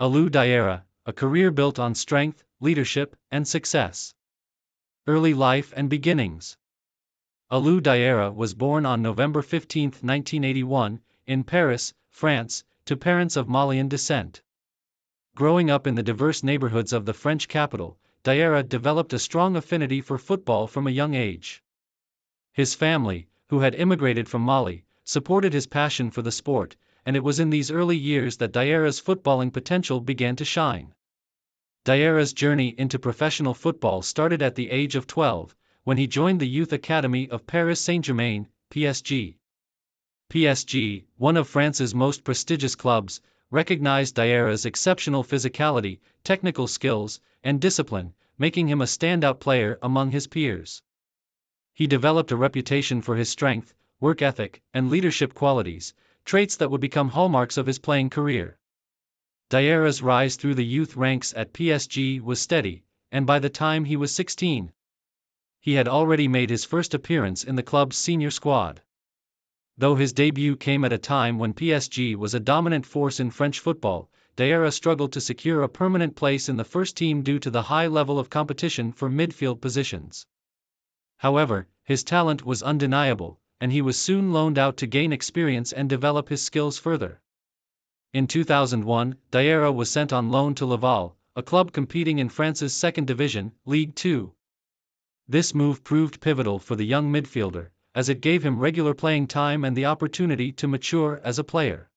Alou Diarra, a career built on strength, leadership, and success. Early life and beginnings. Alou Diarra was born on November 15, 1981, in Paris, France, to parents of Malian descent. Growing up in the diverse neighborhoods of the French capital, Diarra developed a strong affinity for football from a young age. His family, who had immigrated from Mali, supported his passion for the sport, and it was in these early years that Diarra's footballing potential began to shine. Diarra's journey into professional football started at the age of 12, when he joined the youth academy of Paris Saint-Germain, PSG. PSG, one of France's most prestigious clubs, recognized Diarra's exceptional physicality, technical skills, and discipline, making him a standout player among his peers. He developed a reputation for his strength, work ethic, and leadership qualities, traits that would become hallmarks of his playing career. Diarra's rise through the youth ranks at PSG was steady, and by the time he was 16, he had already made his first appearance in the club's senior squad. Though his debut came at a time when PSG was a dominant force in French football, Diarra struggled to secure a permanent place in the first team due to the high level of competition for midfield positions. However, his talent was undeniable, and he was soon loaned out to gain experience and develop his skills further. In 2001, Diarra was sent on loan to Laval, a club competing in France's second division, Ligue 2. This move proved pivotal for the young midfielder, as it gave him regular playing time and the opportunity to mature as a player.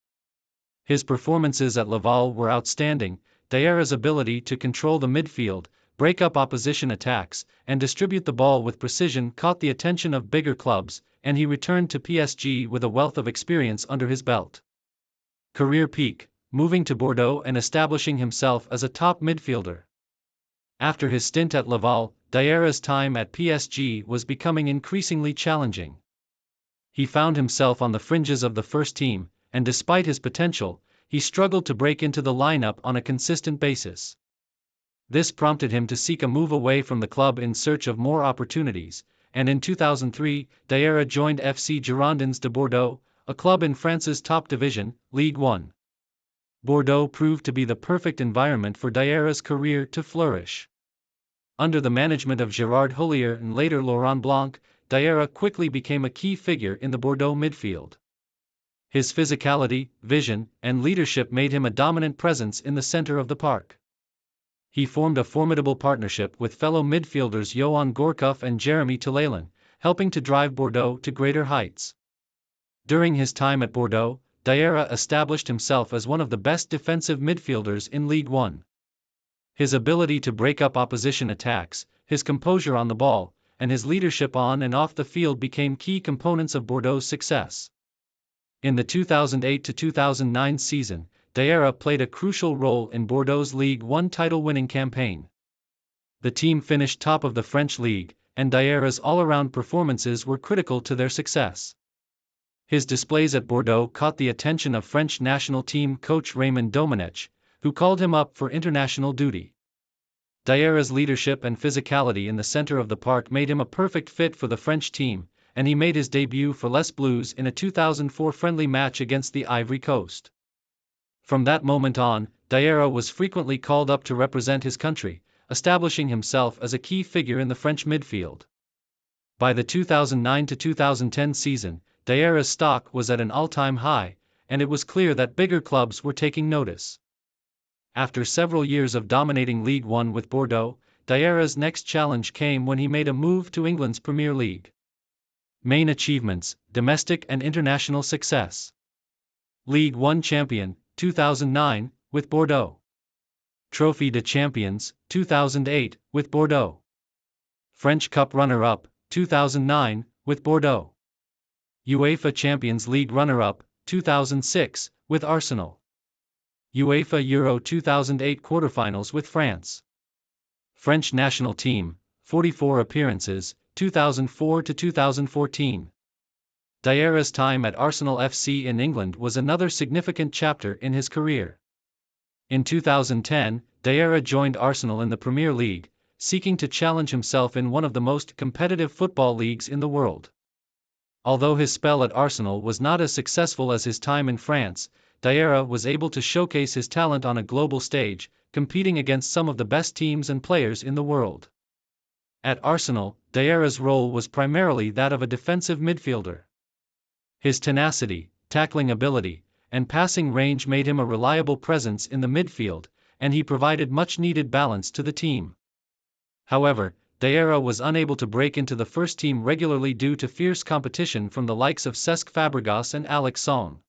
His performances at Laval were outstanding. Diarra's ability to control the midfield, break up opposition attacks, and distribute the ball with precision caught the attention of bigger clubs, and he returned to PSG with a wealth of experience under his belt. Career peak, moving to Bordeaux and establishing himself as a top midfielder. After his stint at Laval, Diarra's time at PSG was becoming increasingly challenging. He found himself on the fringes of the first team, and despite his potential, he struggled to break into the lineup on a consistent basis. This prompted him to seek a move away from the club in search of more opportunities, and in 2003, Diarra joined FC Girondins de Bordeaux, a club in France's top division, Ligue 1. Bordeaux proved to be the perfect environment for Diarra's career to flourish. Under the management of Gérard Houllier and later Laurent Blanc, Diarra quickly became a key figure in the Bordeaux midfield. His physicality, vision, and leadership made him a dominant presence in the center of the park. He formed a formidable partnership with fellow midfielders Yoann Gourcuff and Jérémy Telaillon, helping to drive Bordeaux to greater heights. During his time at Bordeaux, Diarra established himself as one of the best defensive midfielders in Ligue 1. His ability to break up opposition attacks, his composure on the ball, and his leadership on and off the field became key components of Bordeaux's success. In the 2008-2009 season, Diarra played a crucial role in Bordeaux's Ligue 1 title-winning campaign. The team finished top of the French league, and Diarra's all-around performances were critical to their success. His displays at Bordeaux caught the attention of French national team coach Raymond Domenech, who called him up for international duty. Diarra's leadership and physicality in the center of the park made him a perfect fit for the French team, and he made his debut for Les Bleus in a 2004 friendly match against the Ivory Coast. From that moment on, Diarra was frequently called up to represent his country, establishing himself as a key figure in the French midfield. By the 2009-2010 season, Diarra's stock was at an all-time high, and it was clear that bigger clubs were taking notice. After several years of dominating Ligue 1 with Bordeaux, Diarra's next challenge came when he made a move to England's Premier League. Main achievements: domestic and international success. Ligue 1 champion, 2009, with Bordeaux. Trophée de Champions, 2008, with Bordeaux. French Cup runner-up, 2009, with Bordeaux. UEFA Champions League runner-up, 2006, with Arsenal. UEFA Euro 2008 quarterfinals with France. French national team, 44 appearances, 2004 to 2014. Diarra's time at Arsenal FC in England was another significant chapter in his career. In 2010, Diarra joined Arsenal in the Premier League, seeking to challenge himself in one of the most competitive football leagues in the world. Although his spell at Arsenal was not as successful as his time in France, Diarra was able to showcase his talent on a global stage, competing against some of the best teams and players in the world. At Arsenal, Diarra's role was primarily that of a defensive midfielder. His tenacity, tackling ability, and passing range made him a reliable presence in the midfield, and he provided much-needed balance to the team. However, Diarra was unable to break into the first team regularly due to fierce competition from the likes of Cesc Fabregas and Alex Song.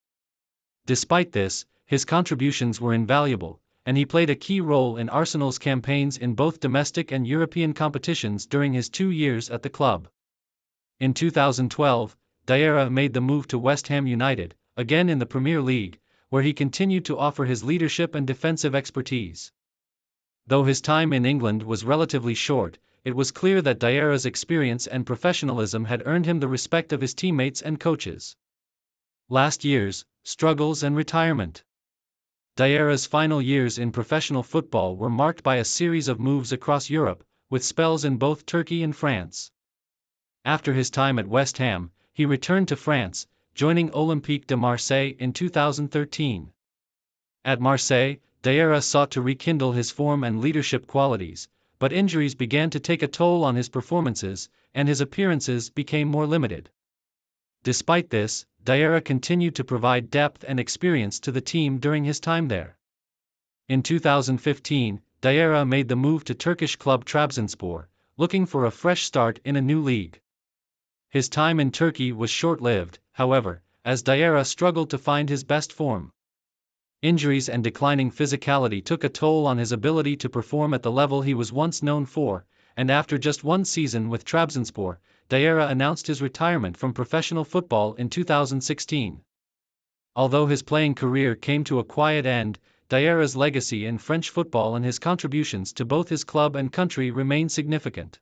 Despite this, his contributions were invaluable, and he played a key role in Arsenal's campaigns in both domestic and European competitions during his 2 years at the club. In 2012, Diarra made the move to West Ham United, again in the Premier League, where he continued to offer his leadership and defensive expertise. Though his time in England was relatively short, it was clear that Diarra's experience and professionalism had earned him the respect of his teammates and coaches. Last years, struggles and retirement. Diarra's final years in professional football were marked by a series of moves across Europe, with spells in both Turkey and France. After his time at West Ham, he returned to France, joining Olympique de Marseille in 2013. At Marseille, Diarra sought to rekindle his form and leadership qualities, but injuries began to take a toll on his performances, and his appearances became more limited. Despite this, Diarra continued to provide depth and experience to the team during his time there. In 2015, Diarra made the move to Turkish club Trabzonspor, looking for a fresh start in a new league. His time in Turkey was short-lived, however, as Diarra struggled to find his best form. Injuries and declining physicality took a toll on his ability to perform at the level he was once known for, and after just one season with Trabzonspor, Diarra announced his retirement from professional football in 2016. Although his playing career came to a quiet end, Diarra's legacy in French football and his contributions to both his club and country remain significant.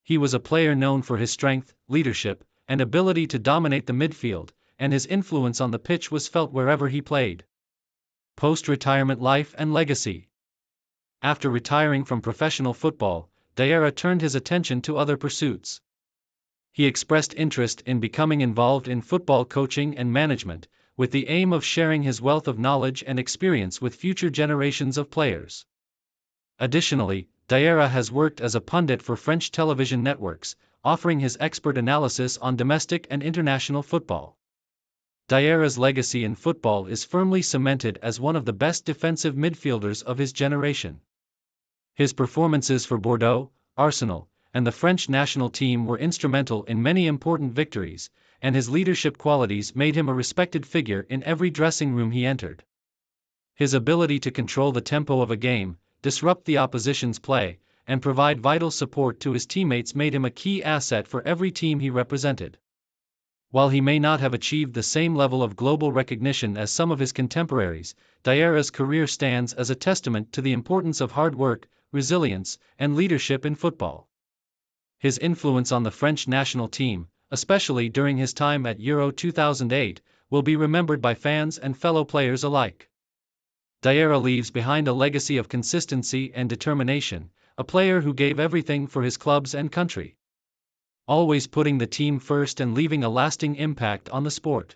He was a player known for his strength, leadership, and ability to dominate the midfield, and his influence on the pitch was felt wherever he played. Post-retirement life and legacy. After retiring from professional football, Diarra turned his attention to other pursuits. He expressed interest in becoming involved in football coaching and management, with the aim of sharing his wealth of knowledge and experience with future generations of players. Additionally, Diarra has worked as a pundit for French television networks, offering his expert analysis on domestic and international football. Diarra's legacy in football is firmly cemented as one of the best defensive midfielders of his generation. His performances for Bordeaux, Arsenal, and the French national team were instrumental in many important victories, and his leadership qualities made him a respected figure in every dressing room he entered. His ability to control the tempo of a game, disrupt the opposition's play, and provide vital support to his teammates made him a key asset for every team he represented. While he may not have achieved the same level of global recognition as some of his contemporaries, Diarra's career stands as a testament to the importance of hard work, resilience, and leadership in football. His influence on the French national team, especially during his time at Euro 2008, will be remembered by fans and fellow players alike. Diarra leaves behind a legacy of consistency and determination, a player who gave everything for his clubs and country, always putting the team first and leaving a lasting impact on the sport.